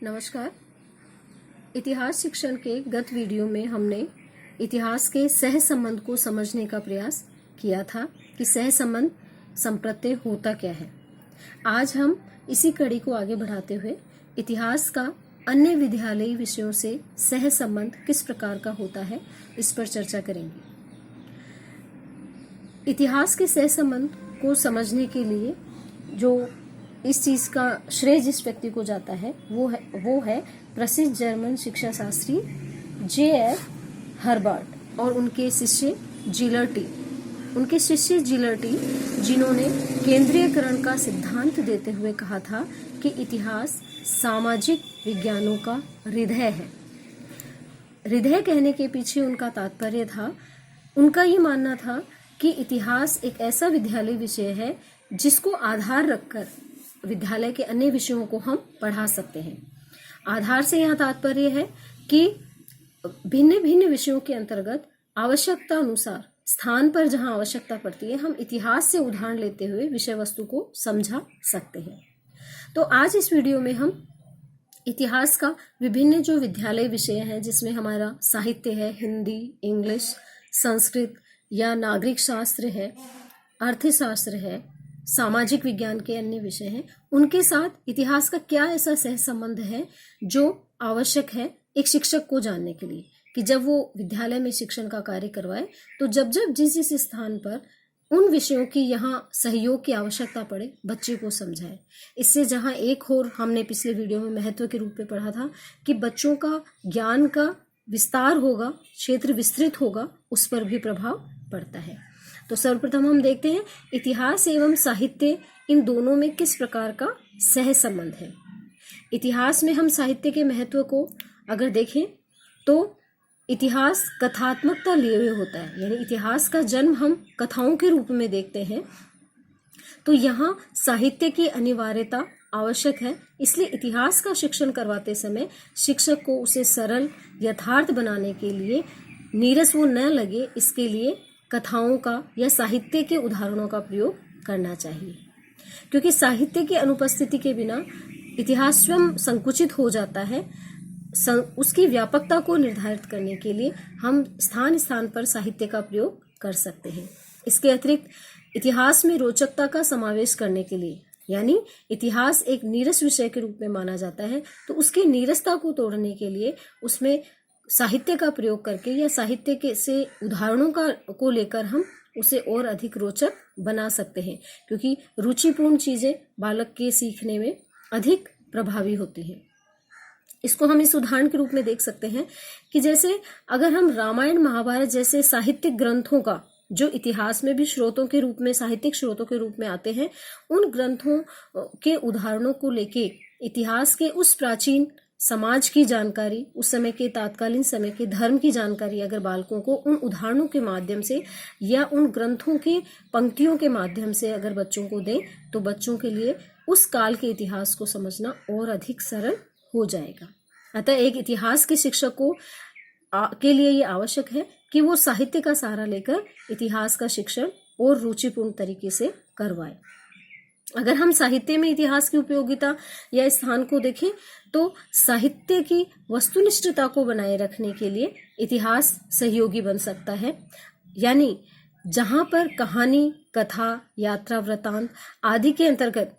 नमस्कार। इतिहास शिक्षण के गत वीडियो में हमने इतिहास के सह संबंध को समझने का प्रयास किया था कि सह संबंध संप्रत्यय होता क्या है। आज हम इसी कड़ी को आगे बढ़ाते हुए इतिहास का अन्य विद्यालयी विषयों से सह संबंध किस प्रकार का होता है इस पर चर्चा करेंगे। इतिहास के सह संबंध को समझने के लिए जो इस चीज का श्रेय जिस व्यक्ति को जाता है वो है प्रसिद्ध जर्मन शिक्षा शास्त्री J.F. हर्बर्ट और उनके शिष्य जिलर्टी जिन्होंने केंद्रीयकरण का सिद्धांत देते हुए कहा था कि इतिहास सामाजिक विज्ञानों का हृदय है। हृदय कहने के पीछे उनका तात्पर्य था, उनका ये मानना था कि इतिहास एक ऐसा विद्यालय विषय है जिसको आधार रखकर विद्यालय के अन्य विषयों को हम पढ़ा सकते हैं। आधार से यहाँ तात्पर्य है कि भिन्न भिन्न विषयों के अंतर्गत आवश्यकता अनुसार स्थान पर जहाँ आवश्यकता पड़ती है हम इतिहास से उदाहरण लेते हुए विषय वस्तु को समझा सकते हैं। तो आज इस वीडियो में हम इतिहास का विभिन्न जो विद्यालय विषय हैं जिसमें हमारा साहित्य है, हिंदी, इंग्लिश, संस्कृत या नागरिक शास्त्र है, अर्थशास्त्र है, सामाजिक विज्ञान के अन्य विषय हैं, उनके साथ इतिहास का क्या ऐसा सह संबंध है जो आवश्यक है एक शिक्षक को जानने के लिए कि जब वो विद्यालय में शिक्षण का कार्य करवाए तो जब जिस स्थान पर उन विषयों की यहाँ सहयोग की आवश्यकता पड़े बच्चे को समझाए। इससे जहाँ एक और हमने पिछले वीडियो में महत्व के रूप में पढ़ा था कि बच्चों का ज्ञान का विस्तार होगा, क्षेत्र विस्तृत होगा, उस पर भी प्रभाव पड़ता है। तो सर्वप्रथम हम देखते हैं इतिहास एवं साहित्य इन दोनों में किस प्रकार का सह संबंध है। इतिहास में हम साहित्य के महत्व को अगर देखें तो इतिहास कथात्मकता लिए हुए होता है, यानी इतिहास का जन्म हम कथाओं के रूप में देखते हैं। तो यहाँ साहित्य की अनिवार्यता आवश्यक है, इसलिए इतिहास का शिक्षण करवाते समय शिक्षक को उसे सरल यथार्थ बनाने के लिए नीरस वो न लगे, इसके लिए कथाओं का या साहित्य के उदाहरणों का प्रयोग करना चाहिए। क्योंकि साहित्य की अनुपस्थिति के बिना इतिहास स्वयं संकुचित हो जाता है। उसकी व्यापकता को निर्धारित करने के लिए हम स्थान स्थान पर साहित्य का प्रयोग कर सकते हैं। इसके अतिरिक्त इतिहास में रोचकता का समावेश करने के लिए, यानी इतिहास एक नीरस विषय के रूप में माना जाता है, तो उसकी नीरसता को तोड़ने के लिए उसमें साहित्य का प्रयोग करके या साहित्य के से उदाहरणों को लेकर हम उसे और अधिक रोचक बना सकते हैं, क्योंकि रुचिपूर्ण चीजें बालक के सीखने में अधिक प्रभावी होती हैं। इसको हम इस उदाहरण के रूप में देख सकते हैं कि जैसे अगर हम रामायण महाभारत जैसे साहित्यिक ग्रंथों का जो इतिहास में भी स्रोतों के रूप में, साहित्यिक स्रोतों के रूप में आते हैं, उन ग्रंथों के उदाहरणों को लेके इतिहास के उस प्राचीन समाज की जानकारी, उस समय के तात्कालीन समय के धर्म की जानकारी अगर बालकों को उन उदाहरणों के माध्यम से या उन ग्रंथों की पंक्तियों के माध्यम से अगर बच्चों को दें तो बच्चों के लिए उस काल के इतिहास को समझना और अधिक सरल हो जाएगा। अतः एक इतिहास के शिक्षक को के लिए ये आवश्यक है कि वो साहित्य का सहारा लेकर इतिहास का शिक्षण और रुचिपूर्ण तरीके से करवाए। अगर हम साहित्य में इतिहास की उपयोगिता या स्थान को देखें तो साहित्य की वस्तुनिष्ठता को बनाए रखने के लिए इतिहास सहयोगी बन सकता है। यानी जहां पर कहानी, कथा, यात्रा वृतांत आदि के अंतर्गत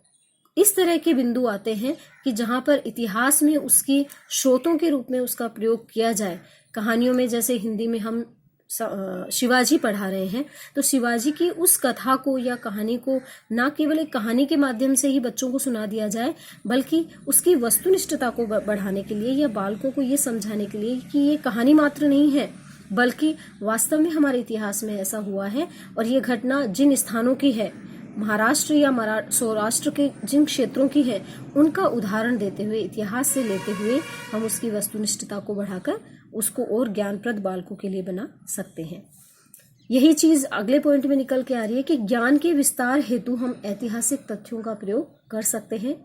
इस तरह के बिंदु आते हैं कि जहां पर इतिहास में उसकी स्रोतों के रूप में उसका प्रयोग किया जाए। कहानियों में जैसे हिंदी में हम शिवाजी पढ़ा रहे हैं तो शिवाजी की उस कथा को या कहानी को न केवल एक कहानी के माध्यम से ही बच्चों को सुना दिया जाए, बल्कि उसकी वस्तुनिष्ठता को बढ़ाने के लिए या बालकों को ये समझाने के लिए कि ये कहानी मात्र नहीं है बल्कि वास्तव में हमारे इतिहास में ऐसा हुआ है और ये घटना जिन स्थानों की है, महाराष्ट्र या सौराष्ट्र के जिन क्षेत्रों की है, उनका उदाहरण देते हुए, इतिहास से लेते हुए हम उसकी वस्तुनिष्ठता को बढ़ाकर उसको और ज्ञानप्रद बालकों के लिए बना सकते हैं। यही चीज अगले पॉइंट में निकल के आ रही है कि ज्ञान के विस्तार हेतु हम ऐतिहासिक तथ्यों का प्रयोग कर सकते हैं।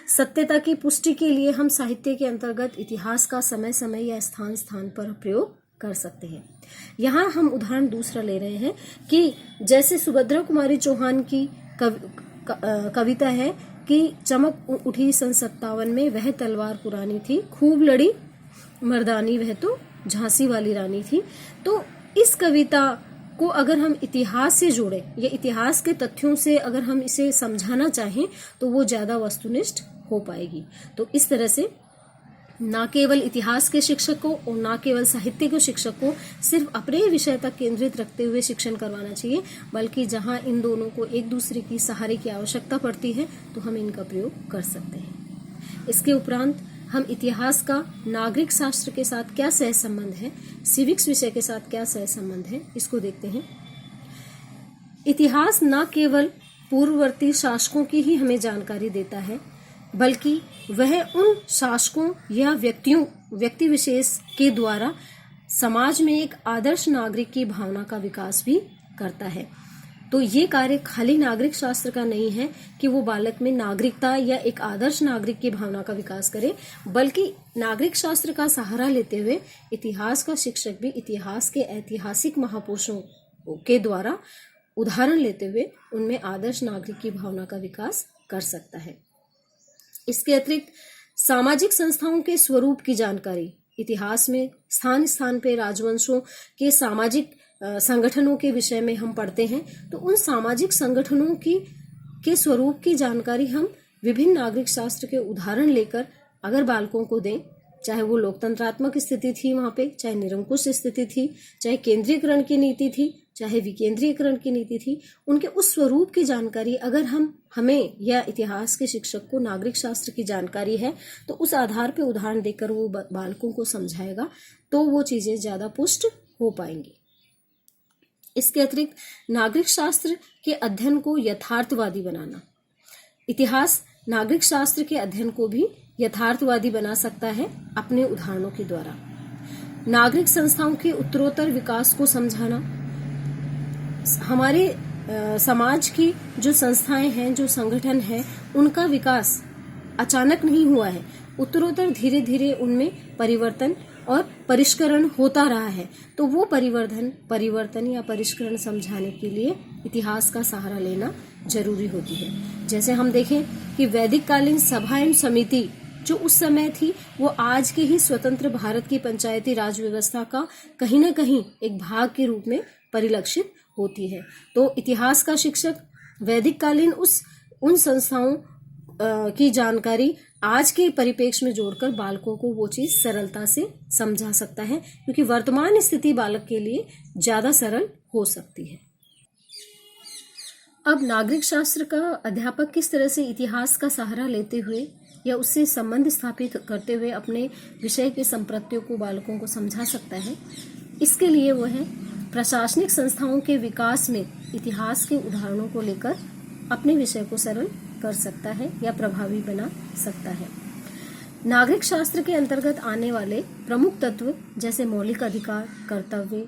सत्यता की पुष्टि के लिए हम साहित्य के अंतर्गत इतिहास का समय समय या स्थान स्थान पर प्रयोग कर सकते हैं। यहाँ हम उदाहरण दूसरा ले रहे हैं कि जैसे सुभद्रा कुमारी चौहान की कविता है कि चमक उठी सन 57 में, वह तलवार पुरानी थी, खूब लड़ी मर्दानी वह तो झांसी वाली रानी थी। तो इस कविता को अगर हम इतिहास से जोड़ें या इतिहास के तथ्यों से अगर हम इसे समझाना चाहें तो वो ज्यादा वस्तुनिष्ठ हो पाएगी। तो इस तरह से ना केवल इतिहास के शिक्षक को और ना केवल साहित्य के शिक्षक को सिर्फ अपने विषय तक केंद्रित रखते हुए शिक्षण करवाना चाहिए, बल्कि जहां इन दोनों को एक दूसरे की सहारे की आवश्यकता पड़ती है तो हम इनका प्रयोग कर सकते हैं। इसके उपरांत हम इतिहास का नागरिक शास्त्र के साथ क्या सह संबंध है, सिविक्स विषय के साथ क्या सह संबंध है, इसको देखते हैं। इतिहास न केवल पूर्ववर्ती शासकों की ही हमें जानकारी देता है, बल्कि वह उन शासकों या व्यक्ति विशेष के द्वारा समाज में एक आदर्श नागरिक की भावना का विकास भी करता है। तो ये कार्य खाली नागरिक शास्त्र का नहीं है कि वो बालक में नागरिकता या एक आदर्श नागरिक की भावना का विकास करे, बल्कि नागरिक शास्त्र का सहारा लेते हुए इतिहास का शिक्षक भी इतिहास के ऐतिहासिक महापुरुषों के द्वारा उदाहरण लेते हुए उनमें आदर्श नागरिक की भावना का विकास कर सकता है। इसके अतिरिक्त सामाजिक संस्थाओं के स्वरूप की जानकारी, इतिहास में स्थान स्थान पे राजवंशों के सामाजिक संगठनों के विषय में हम पढ़ते हैं। तो उन सामाजिक संगठनों के स्वरूप की जानकारी हम विभिन्न नागरिक शास्त्र के उदाहरण लेकर अगर बालकों को दें, चाहे वो लोकतंत्रात्मक स्थिति थी वहां पे, चाहे निरंकुश स्थिति थी, चाहे केंद्रीयकरण की नीति थी, चाहे विकेंद्रीयकरण की नीति थी, उनके उस स्वरूप की जानकारी अगर हमें या इतिहास के शिक्षक को नागरिक शास्त्र की जानकारी है तो उस आधार पे उदाहरण देकर वो बालकों को समझाएगा तो वो चीजें ज्यादा पुष्ट हो पाएंगी। इसके अतिरिक्त नागरिक शास्त्र के अध्ययन को यथार्थवादी बनाना, इतिहास नागरिक शास्त्र के अध्ययन को भी यथार्थवादी बना सकता है अपने उदाहरणों के द्वारा। नागरिक संस्थाओं के उत्तरोत्तर विकास को समझाना, हमारे समाज की जो संस्थाएं हैं, जो संगठन हैं, उनका विकास अचानक नहीं हुआ है, उत्तरोत्तर धीरे धीरे उनमें परिवर्तन और परिष्करण होता रहा है। तो वो परिवर्तन या परिष्करण समझाने के लिए इतिहास का सहारा लेना जरूरी होती है। जैसे हम देखें कि वैदिक कालीन सभा एवं समिति जो उस समय थी वो आज के ही स्वतंत्र भारत की पंचायती राज व्यवस्था का कहीं न कहीं एक भाग के रूप में परिलक्षित होती है। तो इतिहास का शिक्षक वैदिक कालीन उन संस्थाओं की जानकारी आज के परिप्रेक्ष्य में जोड़कर बालकों को वो चीज सरलता से समझा सकता है, क्योंकि वर्तमान स्थिति बालक के लिए ज्यादा सरल हो सकती है। अब नागरिक शास्त्र का अध्यापक किस तरह से इतिहास का सहारा लेते हुए या उससे संबंध स्थापित करते हुए अपने विषय के संप्रत्यों को बालकों को समझा सकता है, इसके लिए वह प्रशासनिक संस्थाओं के विकास में इतिहास के उदाहरणों को लेकर अपने विषय को सरल कर सकता है या प्रभावी बना सकता है। नागरिक शास्त्र के अंतर्गत आने वाले प्रमुख तत्व जैसे मौलिक अधिकार, कर्तव्य,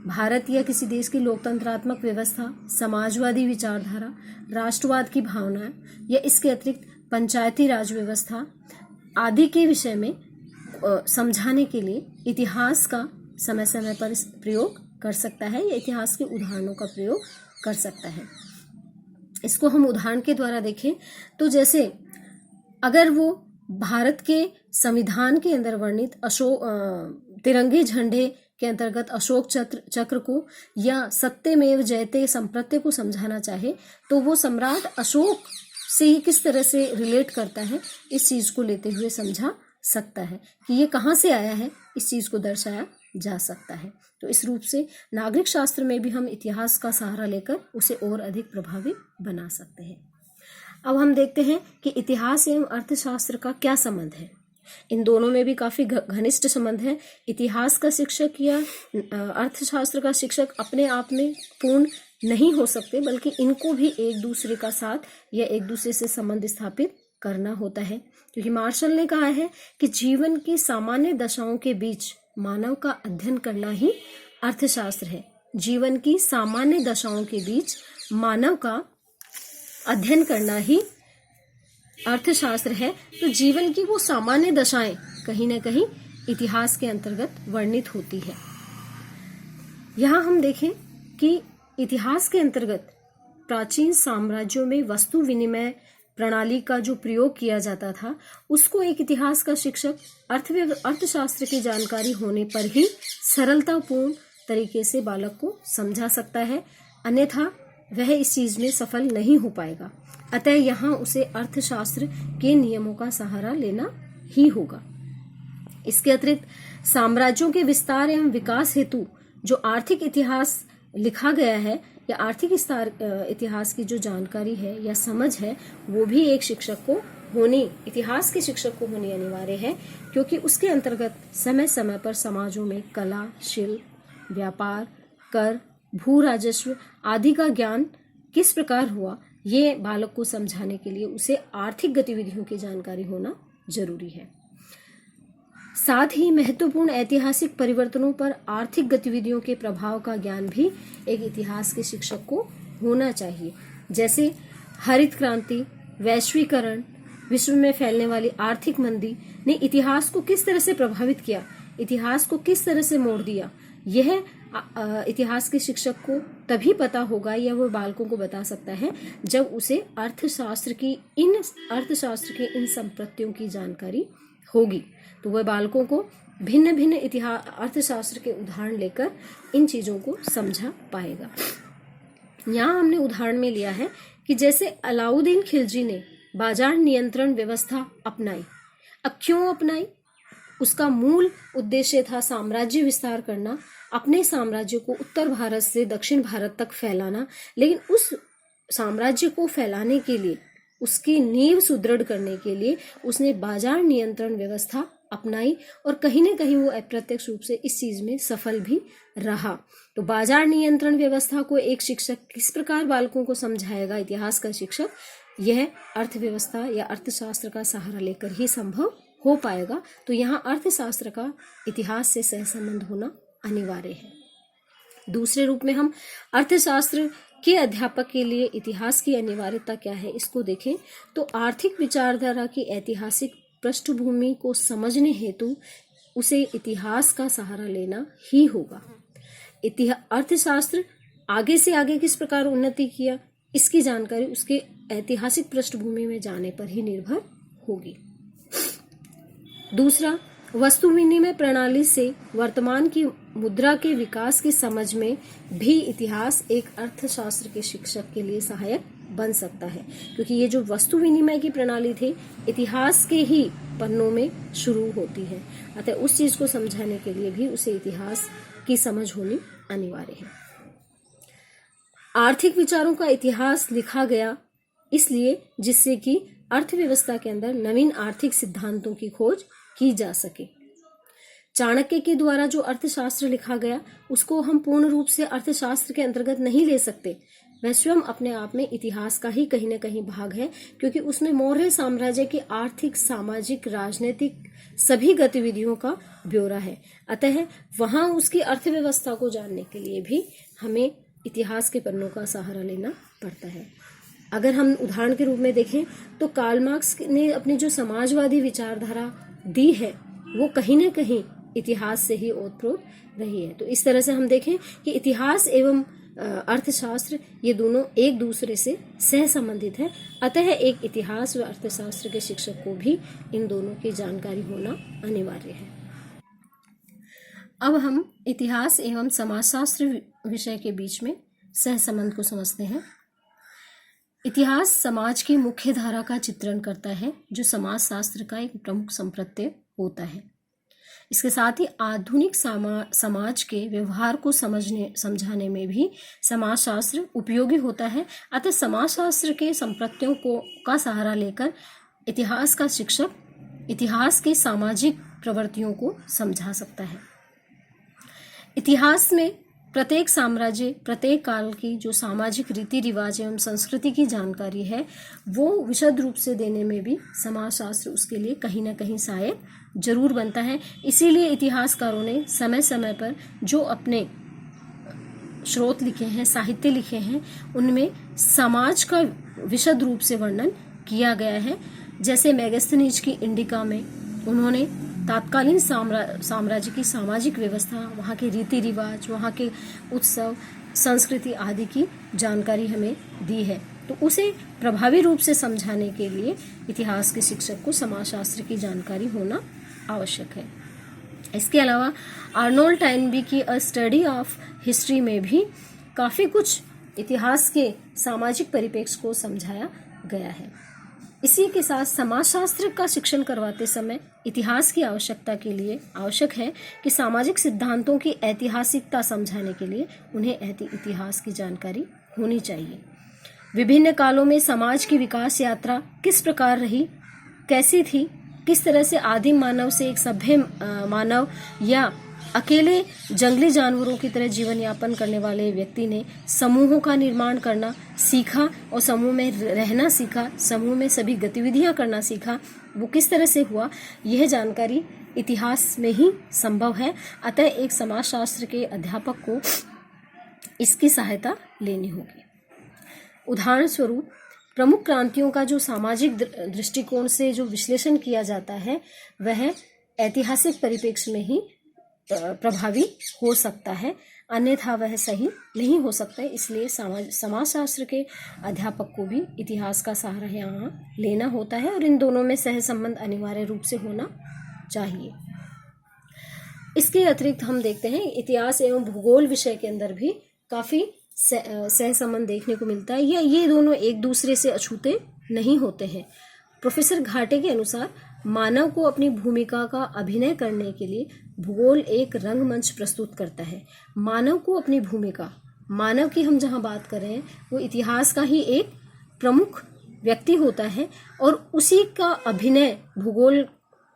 भारत या किसी देश की लोकतंत्रात्मक व्यवस्था, समाजवादी विचारधारा, राष्ट्रवाद की भावना या इसके अतिरिक्त पंचायती राज व्यवस्था आदि के विषय में समझाने के लिए इतिहास का समय समय पर प्रयोग कर सकता है या इतिहास के उदाहरणों का प्रयोग कर सकता है। इसको हम उदाहरण के द्वारा देखें तो जैसे अगर वो भारत के संविधान के अंदर वर्णित तिरंगे झंडे के अंतर्गत अशोक चक्र को या सत्यमेव जयते संप्रत्य को समझाना चाहे तो वो सम्राट अशोक से ही किस तरह से रिलेट करता है, इस चीज को लेते हुए समझा सकता है कि ये कहाँ से आया है, इस चीज को दर्शाया जा सकता है। तो इस रूप से नागरिक शास्त्र में भी हम इतिहास का सहारा लेकर उसे और अधिक प्रभावी बना सकते हैं। अब हम देखते हैं कि इतिहास एवं अर्थशास्त्र का क्या संबंध है। इन दोनों में भी काफी घनिष्ठ संबंध है। इतिहास का शिक्षक या अर्थशास्त्र का शिक्षक अपने आप में पूर्ण नहीं हो सकते, बल्कि इनको भी एक दूसरे का साथ या एक दूसरे से संबंध स्थापित करना होता है, क्योंकि मार्शल ने कहा है कि जीवन की सामान्य दशाओं के बीच मानव का अध्ययन करना ही अर्थशास्त्र है। जीवन की सामान्य दशाओं के बीच मानव का अध्ययन करना ही अर्थशास्त्र है। तो जीवन की वो सामान्य दशाएं कहीं ना कहीं इतिहास के अंतर्गत वर्णित होती है। यहाँ हम देखें कि इतिहास के अंतर्गत प्राचीन साम्राज्यों में वस्तु विनिमय प्रणाली का जो प्रयोग किया जाता था उसको एक इतिहास का शिक्षक अर्थशास्त्र की जानकारी होने पर ही सरलतापूर्ण तरीके से बालक को समझा सकता है, अन्यथा वह इस चीज में सफल नहीं हो पाएगा। अतः यहाँ उसे अर्थशास्त्र के नियमों का सहारा लेना ही होगा। इसके अतिरिक्त साम्राज्यों के विस्तार एवं विकास हेतु जो आर्थिक इतिहास लिखा गया है या आर्थिक इतिहास की जो जानकारी है या समझ है, वो भी एक शिक्षक को इतिहास के शिक्षक को होनी अनिवार्य है, क्योंकि उसके अंतर्गत समय समय पर समाजों में कला, शिल्प, व्यापार, कर, भू राजस्व आदि का ज्ञान किस प्रकार हुआ, ये बालक को समझाने के लिए उसे आर्थिक गतिविधियों की जानकारी होना जरूरी है। साथ ही महत्वपूर्ण ऐतिहासिक परिवर्तनों पर आर्थिक गतिविधियों के प्रभाव का ज्ञान भी एक इतिहास के शिक्षक को होना चाहिए। जैसे हरित क्रांति, वैश्वीकरण, विश्व में फैलने वाली आर्थिक मंदी ने इतिहास को किस तरह से प्रभावित किया, इतिहास को किस तरह से मोड़ दिया, यह इतिहास के शिक्षक को तभी पता होगा या वो बालकों को बता सकता है जब उसे अर्थशास्त्र के इन संपत्तियों की जानकारी होगी। तो वह बालकों को भिन्न भिन्न अर्थशास्त्र के उदाहरण लेकर इन चीजों को समझा पाएगा। यहाँ हमने उदाहरण में लिया है कि जैसे अलाउद्दीन खिलजी ने बाजार नियंत्रण व्यवस्था अपनाई। अब क्यों अपनाई? उसका मूल उद्देश्य था साम्राज्य विस्तार करना, अपने साम्राज्य को उत्तर भारत से दक्षिण भारत तक फैलाना। लेकिन उस साम्राज्य को फैलाने के लिए, उसकी नींव सुदृढ़ करने के लिए उसने बाजार नियंत्रण व्यवस्था अपनाई और कहीं न कहीं वो अप्रत्यक्ष रूप से इस चीज में सफल भी रहा। तो बाजार नियंत्रण व्यवस्था को एक शिक्षक किस प्रकार बालकों को समझाएगा, इतिहास का शिक्षक, यह अर्थव्यवस्था या अर्थशास्त्र का सहारा लेकर ही संभव हो पाएगा। तो यहाँ अर्थशास्त्र का इतिहास से सहसंबंध होना अनिवार्य है। दूसरे रूप में हम अर्थशास्त्र के अध्यापक के लिए इतिहास की अनिवार्यता क्या है इसको देखें तो आर्थिक विचारधारा की ऐतिहासिक पृष्ठभूमि को समझने हेतु उसे इतिहास का सहारा लेना ही होगा। अर्थशास्त्र आगे से आगे किस प्रकार उन्नति किया, इसकी जानकारी उसके ऐतिहासिक पृष्ठभूमि में जाने पर ही निर्भर होगी। दूसरा, वस्तु विनिमय प्रणाली से वर्तमान की मुद्रा के विकास की समझ में भी इतिहास एक अर्थशास्त्र के शिक्षक के लिए सहायक बन सकता है, क्योंकि ये जो वस्तु विनिमय की प्रणाली थी इतिहास के ही पन्नों में शुरू होती है। अतः उस चीज को समझाने के लिए भी उसे इतिहास की समझ होनी अनिवार्य है। आर्थिक विचारों का इतिहास लिखा गया इसलिए जिससे कि अर्थव्यवस्था के अंदर नवीन आर्थिक सिद्धांतों की खोज की जा सके। चाणक्य के द्वारा जो अर्थशास्त्र लिखा गया उसको हम पूर्ण रूप से अर्थशास्त्र के अंतर्गत नहीं ले सकते। वह स्वयं अपने आप में इतिहास का ही कहीं न कहीं भाग है, क्योंकि उसमें मौर्य साम्राज्य की आर्थिक, सामाजिक, राजनीतिक सभी गतिविधियों का ब्यौरा है। अतः वहां उसकी अर्थव्यवस्था को जानने के लिए भी हमें इतिहास के पन्नों का सहारा लेना पड़ता है। अगर हम उदाहरण के रूप में देखें तो कार्ल मार्क्स ने अपनी जो समाजवादी विचारधारा दी है वो कहीं न कहीं इतिहास से ही ओतप्रोत रही है। तो इस तरह से हम देखें कि इतिहास एवं अर्थशास्त्र ये दोनों एक दूसरे से सह संबंधित है। अतः एक इतिहास व अर्थशास्त्र के शिक्षक को भी इन दोनों की जानकारी होना अनिवार्य है। अब हम इतिहास एवं समाजशास्त्र विषय के बीच में सह संबंध को समझते हैं। इतिहास समाज की मुख्य धारा का चित्रण करता है, जो समाजशास्त्र का एक प्रमुख संप्रत्यय होता है। इसके साथ ही आधुनिक समाज के व्यवहार को समझाने में भी समाजशास्त्र उपयोगी होता है। अतः समाजशास्त्र के संप्रत्ययों का सहारा लेकर इतिहास का शिक्षक इतिहास के सामाजिक प्रवृत्तियों को समझा सकता है। इतिहास में प्रत्येक साम्राज्य, प्रत्येक काल की जो सामाजिक रीति रिवाज एवं संस्कृति की जानकारी है वो विशद रूप से देने में भी समाजशास्त्र उसके लिए कहीं ना कहीं सहायक जरूर बनता है। इसीलिए इतिहासकारों ने समय समय पर जो अपने स्रोत लिखे हैं, साहित्य लिखे हैं, उनमें समाज का विशद रूप से वर्णन किया गया है। जैसे मेगास्थनीज की इंडिका में उन्होंने तात्कालीन साम्राज्य की सामाजिक व्यवस्था, वहाँ के रीति रिवाज, वहाँ के उत्सव, संस्कृति आदि की जानकारी हमें दी है। तो उसे प्रभावी रूप से समझाने के लिए इतिहास के शिक्षक को समाजशास्त्र की जानकारी होना आवश्यक है। इसके अलावा आर्नोल्ड टाइनबी की अ स्टडी ऑफ हिस्ट्री में भी काफ़ी कुछ इतिहास के सामाजिक परिप्रेक्ष्य को समझाया गया है। इसी के साथ समाजशास्त्र का शिक्षण करवाते समय इतिहास की आवश्यकता के लिए आवश्यक है कि सामाजिक सिद्धांतों की ऐतिहासिकता समझाने के लिए उन्हें इतिहास की जानकारी होनी चाहिए। विभिन्न कालों में समाज की विकास यात्रा किस प्रकार रही, कैसी थी, किस तरह से आदिम मानव से एक सभ्य मानव या अकेले जंगली जानवरों की तरह जीवन यापन करने वाले व्यक्ति ने समूहों का निर्माण करना सीखा और समूह में रहना सीखा, समूह में सभी गतिविधियां करना सीखा, वो किस तरह से हुआ, यह जानकारी इतिहास में ही संभव है। अतः एक समाजशास्त्र के अध्यापक को इसकी सहायता लेनी होगी। उदाहरण स्वरूप प्रमुख क्रांतियों का जो सामाजिक दृष्टिकोण से जो विश्लेषण किया जाता है वह ऐतिहासिक परिप्रेक्ष्य में ही प्रभावी हो सकता है, अन्यथा वह सही नहीं हो सकता है। इसलिए समाजशास्त्र के अध्यापक को भी इतिहास का सहारा यहाँ लेना होता है और इन दोनों में सह संबंध अनिवार्य रूप से होना चाहिए। इसके अतिरिक्त हम देखते हैं इतिहास एवं भूगोल विषय के अंदर भी काफ़ी सह संबंध देखने को मिलता है, या ये दोनों एक दूसरे से अछूते नहीं होते हैं। प्रोफेसर घाटे के अनुसार मानव को अपनी भूमिका का अभिनय करने के लिए भूगोल एक रंगमंच प्रस्तुत करता है। मानव को अपनी भूमिका, मानव की हम जहाँ बात कर रहे हैं वो इतिहास का ही एक प्रमुख व्यक्ति होता है और उसी का अभिनय भूगोल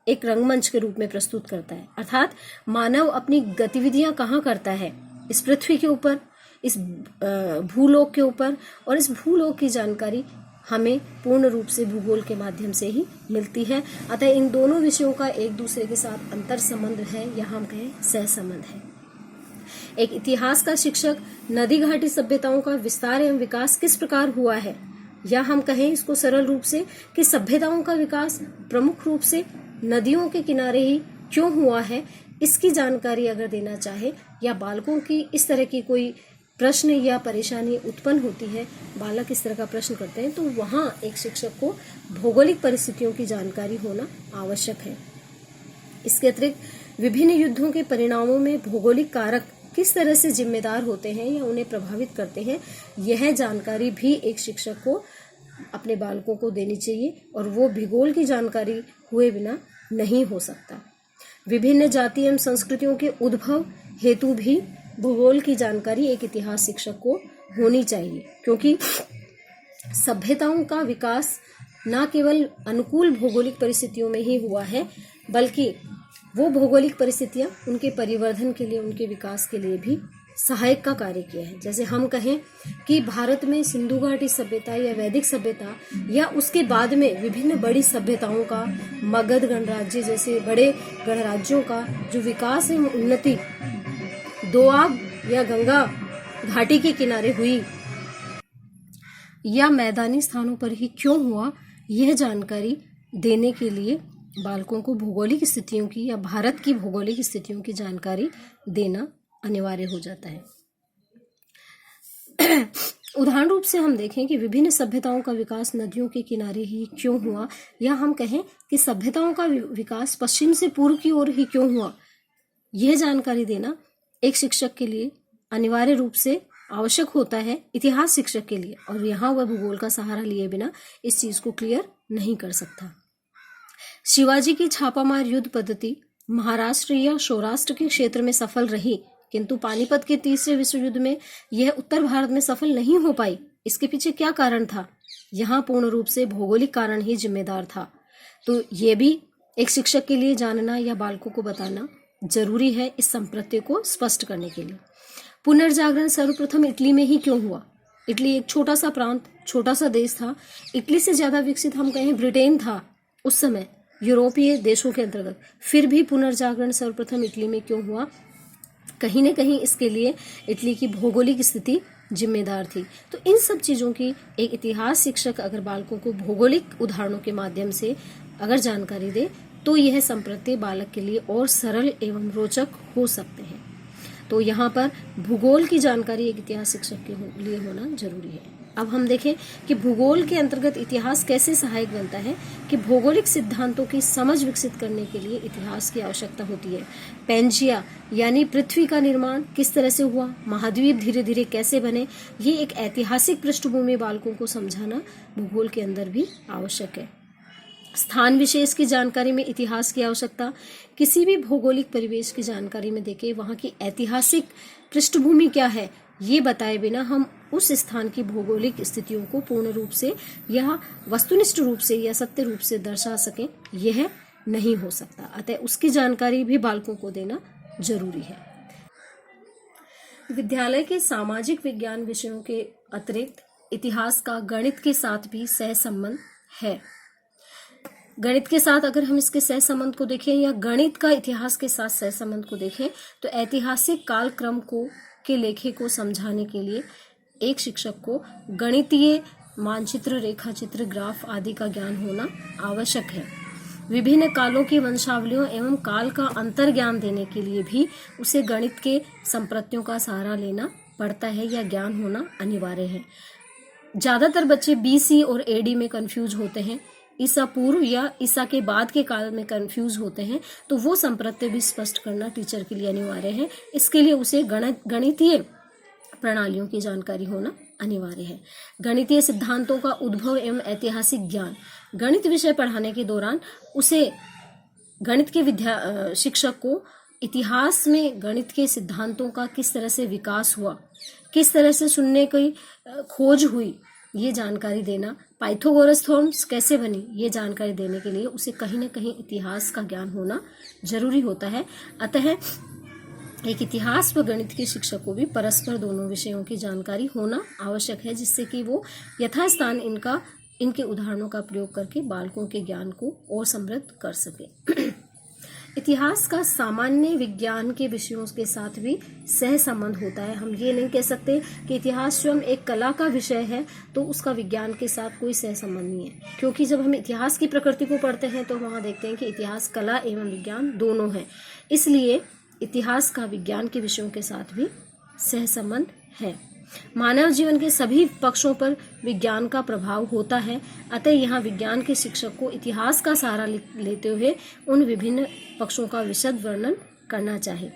एक रंगमंच के रूप में प्रस्तुत करता है। अर्थात मानव अपनी गतिविधियां कहाँ करता है, इस पृथ्वी के ऊपर, इस भूलोक के ऊपर, और इस भूलोक की जानकारी हमें पूर्ण रूप से भूगोल के माध्यम से ही मिलती है। अतः इन दोनों विषयों का एक दूसरे के साथ अंतर संबंध है या हम कहें सह संबंध है। एक इतिहास का शिक्षक नदी घाटी सभ्यताओं का विस्तार एवं विकास किस प्रकार हुआ है, या हम कहें इसको सरल रूप से कि सभ्यताओं का विकास प्रमुख रूप से नदियों के किनारे ही क्यों हुआ है, इसकी जानकारी अगर देना चाहे, या बालकों की इस तरह की कोई प्रश्न या परेशानी उत्पन्न होती है, बालक इस तरह का प्रश्न करते हैं, तो वहाँ एक शिक्षक को भौगोलिक परिस्थितियों की जानकारी होना आवश्यक है। इसके अतिरिक्त विभिन्न युद्धों के परिणामों में भौगोलिक कारक किस तरह से जिम्मेदार होते हैं या उन्हें प्रभावित करते हैं, यह जानकारी भी एक शिक्षक को अपने बालकों को देनी चाहिए, और वो भूगोल की जानकारी हुए बिना नहीं हो सकता। विभिन्न जाति एवं संस्कृतियों के उद्भव हेतु भी भूगोल की जानकारी एक इतिहास शिक्षक को होनी चाहिए, क्योंकि सभ्यताओं का विकास न केवल अनुकूल भौगोलिक परिस्थितियों में ही हुआ है, बल्कि वो भौगोलिक परिस्थितियां उनके परिवर्धन के लिए, उनके विकास के लिए भी सहायक का कार्य किया है। जैसे हम कहें कि भारत में सिंधु घाटी सभ्यता या वैदिक सभ्यता या उसके बाद में विभिन्न बड़ी सभ्यताओं का, मगध गणराज्य जैसे बड़े गणराज्यों का जो विकास एवं उन्नति दोआब या गंगा घाटी के किनारे हुई या मैदानी स्थानों पर ही क्यों हुआ, यह जानकारी देने के लिए बालकों को भौगोलिक स्थितियों की या भारत की भौगोलिक स्थितियों की जानकारी देना अनिवार्य हो जाता है। उदाहरण रूप से हम देखें कि विभिन्न सभ्यताओं का विकास नदियों के किनारे ही क्यों हुआ, या हम कहें कि सभ्यताओं का विकास पश्चिम से पूर्व की ओर ही क्यों हुआ, यह जानकारी देना एक शिक्षक के लिए अनिवार्य रूप से आवश्यक होता है, इतिहास शिक्षक के लिए, और यहाँ वह भूगोल का सहारा लिए बिना इस चीज को क्लियर नहीं कर सकता। शिवाजी की छापामार युद्ध पद्धति महाराष्ट्र या सौराष्ट्र के क्षेत्र में सफल रही, किंतु पानीपत के तीसरे विश्व युद्ध में यह उत्तर भारत में सफल नहीं हो पाई। इसके पीछे क्या कारण था? यहाँ पूर्ण रूप से भौगोलिक कारण ही जिम्मेदार था। तो ये भी एक शिक्षक के लिए जानना या बालकों को बताना जरूरी है इस संप्रत्य को स्पष्ट करने के लिए। पुनर्जागरण सर्वप्रथम इटली में ही क्यों हुआ? इटली एक छोटा सा प्रांत, छोटा सा देश था। इटली से ज्यादा विकसित हम कहें ब्रिटेन था उस समय यूरोपीय देशों के अंतर्गत। फिर भी पुनर्जागरण सर्वप्रथम इटली में क्यों हुआ? कहीं न कहीं इसके लिए इटली की भौगोलिक स्थिति जिम्मेदार थी। तो इन सब चीज़ों की एक इतिहास शिक्षक अगर बालकों को भौगोलिक उदाहरणों के माध्यम से अगर जानकारी दे तो यह संप्रत्य बालक के लिए और सरल एवं रोचक हो सकते हैं। तो यहाँ पर भूगोल की जानकारी एक इतिहास शिक्षक के लिए होना जरूरी है। अब हम देखें कि भूगोल के अंतर्गत इतिहास कैसे सहायक बनता है कि भौगोलिक सिद्धांतों की समझ विकसित करने के लिए इतिहास की आवश्यकता होती है। पेंजिया यानी पृथ्वी का निर्माण किस तरह से हुआ, महाद्वीप धीरे धीरे कैसे बने, ये एक ऐतिहासिक पृष्ठभूमि बालकों को समझाना भूगोल के अंदर भी आवश्यक है। स्थान विशेष की जानकारी में इतिहास की आवश्यकता, किसी भी भौगोलिक परिवेश की जानकारी में देखें वहाँ की ऐतिहासिक पृष्ठभूमि क्या है ये बताए बिना हम उस स्थान की भौगोलिक स्थितियों को पूर्ण रूप से या वस्तुनिष्ठ रूप से या सत्य रूप से दर्शा सकें, यह नहीं हो सकता। अतः उसकी जानकारी भी बालकों को देना जरूरी है। विद्यालय के सामाजिक विज्ञान विषयों के अतिरिक्त इतिहास का गणित के साथ भी सहसंबंध है। गणित के साथ अगर हम इसके सहसंबंध को देखें या गणित का इतिहास के साथ सहसंबंध को देखें तो ऐतिहासिक कालक्रम के लेखे को समझाने के लिए एक शिक्षक को गणितीय मानचित्र, रेखाचित्र, ग्राफ आदि का ज्ञान होना आवश्यक है। विभिन्न कालों की वंशावलियों एवं काल का अंतर ज्ञान देने के लिए भी उसे गणित के संप्रत्यों का सहारा लेना पड़ता है या ज्ञान होना अनिवार्य है। ज्यादातर बच्चे BC और AD में कंफ्यूज होते हैं, ईसा पूर्व या ईसा के बाद के काल में कंफ्यूज होते हैं, तो वो संप्रत्य भी स्पष्ट करना टीचर के लिए अनिवार्य है। इसके लिए उसे गणितीय प्रणालियों की जानकारी होना अनिवार्य है। गणितीय सिद्धांतों का उद्भव एवं ऐतिहासिक ज्ञान, गणित विषय पढ़ाने के दौरान उसे गणित के शिक्षक को इतिहास में गणित के सिद्धांतों का किस तरह से विकास हुआ, किस तरह से शून्य की खोज हुई, ये जानकारी देना, पाइथागोरस थ्योरम्स कैसे बनी, ये जानकारी देने के लिए उसे कहीं न कहीं इतिहास का ज्ञान होना जरूरी होता है। अतः एक इतिहास व गणित के शिक्षक को भी परस्पर दोनों विषयों की जानकारी होना आवश्यक है, जिससे कि वो यथास्थान इनके उदाहरणों का प्रयोग करके बालकों के ज्ञान को और समृद्ध कर सके। इतिहास का सामान्य विज्ञान के विषयों के साथ भी सहसंबंध होता है। हम ये नहीं कह सकते कि इतिहास स्वयं एक कला का विषय है तो उसका विज्ञान के साथ कोई सहसंबंध नहीं है, क्योंकि जब हम इतिहास की प्रकृति को पढ़ते हैं तो वहाँ देखते हैं कि इतिहास कला एवं विज्ञान दोनों है। इसलिए इतिहास का विज्ञान के विषयों के साथ भी सहसंबंध है। मानव जीवन के सभी पक्षों पर विज्ञान का प्रभाव होता है। अतः यहाँ विज्ञान के शिक्षक को इतिहास का सहारा लेते हुए उन विभिन्न पक्षों का विशद वर्णन करना चाहिए।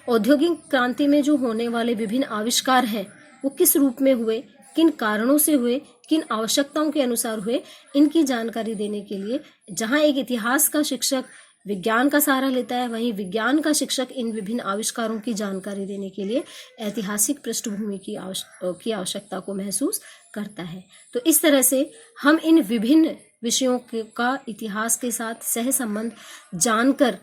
औद्योगिक क्रांति में जो होने वाले विभिन्न आविष्कार हैं वो किस रूप में हुए, किन कारणों से हुए, किन आवश्यकताओं के अनुसार हुए, इनकी जानकारी देने के लिए जहाँ एक इतिहास का शिक्षक विज्ञान का सहारा लेता है, वहीं विज्ञान का शिक्षक इन विभिन्न आविष्कारों की जानकारी देने के लिए ऐतिहासिक पृष्ठभूमि की आवश्यकता को महसूस करता है। तो इस तरह से हम इन विभिन्न विषयों का इतिहास के साथ सहसंबंध जानकर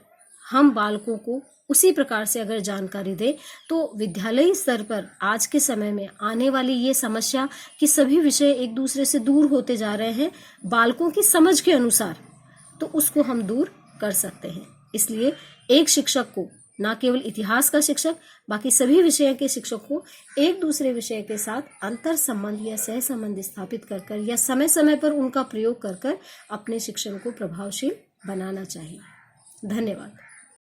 हम बालकों को उसी प्रकार से अगर जानकारी दे तो विद्यालयी स्तर पर आज के समय में आने वाली ये समस्या कि सभी विषय एक दूसरे से दूर होते जा रहे हैं बालकों की समझ के अनुसार, तो उसको हम दूर कर सकते हैं। इसलिए एक शिक्षक को, न केवल इतिहास का शिक्षक, बाकी सभी विषय के शिक्षक को एक दूसरे विषय के साथ अंतर संबंध या सह संबंध स्थापित कर या समय समय पर उनका प्रयोग कर अपने शिक्षण को प्रभावशील बनाना चाहिए। धन्यवाद।